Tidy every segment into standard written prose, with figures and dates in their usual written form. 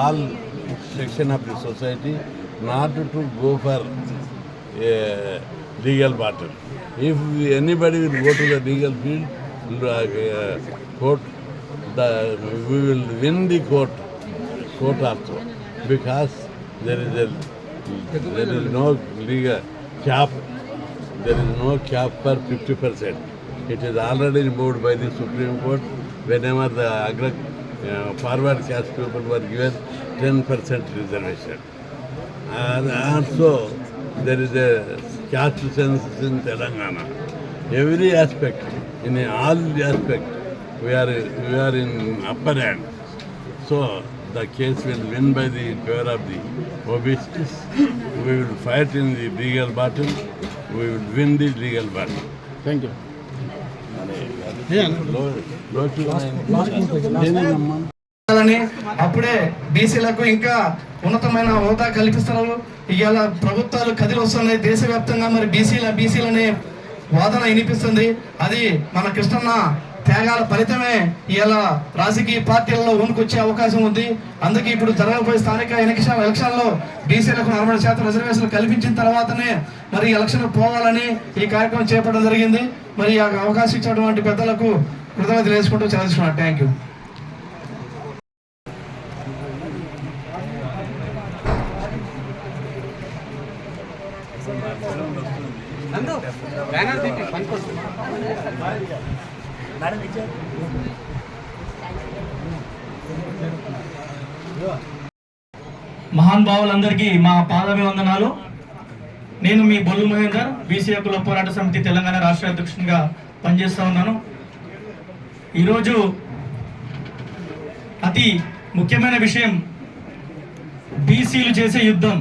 all section of the society not to go for a legal battle. If anybody will go to the legal field, court, we will win the court also, because there is no legal cap. There is no cap for 50%. It is already removed by the Supreme Court whenever the forward caste people were given 10% reservation. And also there is a caste census in Telangana. Every aspect, in all aspect, we are in upper hand. So the case will win by the favor of the OBCs. We will fight in the legal battle. We will win the legal battle. Thank you. అప్పుడే బీసీలకు ఇంకా ఉన్నతమైన హోదా కల్పిస్తారు. ఇవాళ ప్రభుత్వాలు కదిలి వస్తున్నాయి దేశవ్యాప్తంగా. మరి బీసీలనే వాదన వినిపిస్తుంది. అది మన కృష్ణన్న త్యాగాల ఫలితమే ఇలా రాజకీయ పార్టీలలో ఉనికొచ్చే అవకాశం ఉంది. అందుకే ఇప్పుడు జరగబోయే స్థానిక ఎలక్షన్లో బీసీలకు 40% రిజర్వేషన్లు కల్పించిన తర్వాతనే మరి ఎలక్షన్ పోవాలని ఈ కార్యక్రమం చేపట్టడం జరిగింది. మరి ఆ అవకాశం ఇచ్చినటువంటి పెద్దలకు కృతజ్ఞతలు తెలుసుకుంటూ చదువుతున్నాను. Thank you. మహానుభావులందరికీ మా పాదాభివందనాలు. నేను మీ బొల్లు మహేందర్, బీసీ హక్కుల పోరాట సమితి తెలంగాణ రాష్ట్ర అధ్యక్షునిగా పనిచేస్తూ ఉన్నాను. ఈరోజు అతి ముఖ్యమైన విషయం బీసీలు చేసే యుద్ధం.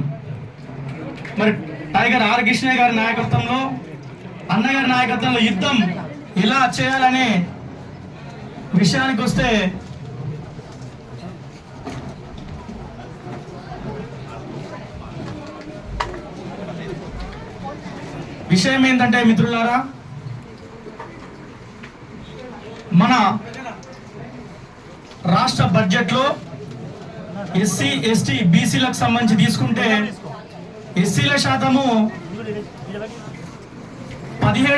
మరి టైగర్ ఆర్ కృష్ణ గారి నాయకత్వంలో, అన్నగారి నాయకత్వంలో యుద్ధం ఎలా చేయాలనే విషయానికి వస్తే విషయం ఏంటంటే మిత్రులారా, మన రాష్ట్ర బడ్జెట్లో ఎస్సీ ఎస్టీ బీసీలకు సంబంధించి తీసుకుంటే ఎస్సీల శాతము 17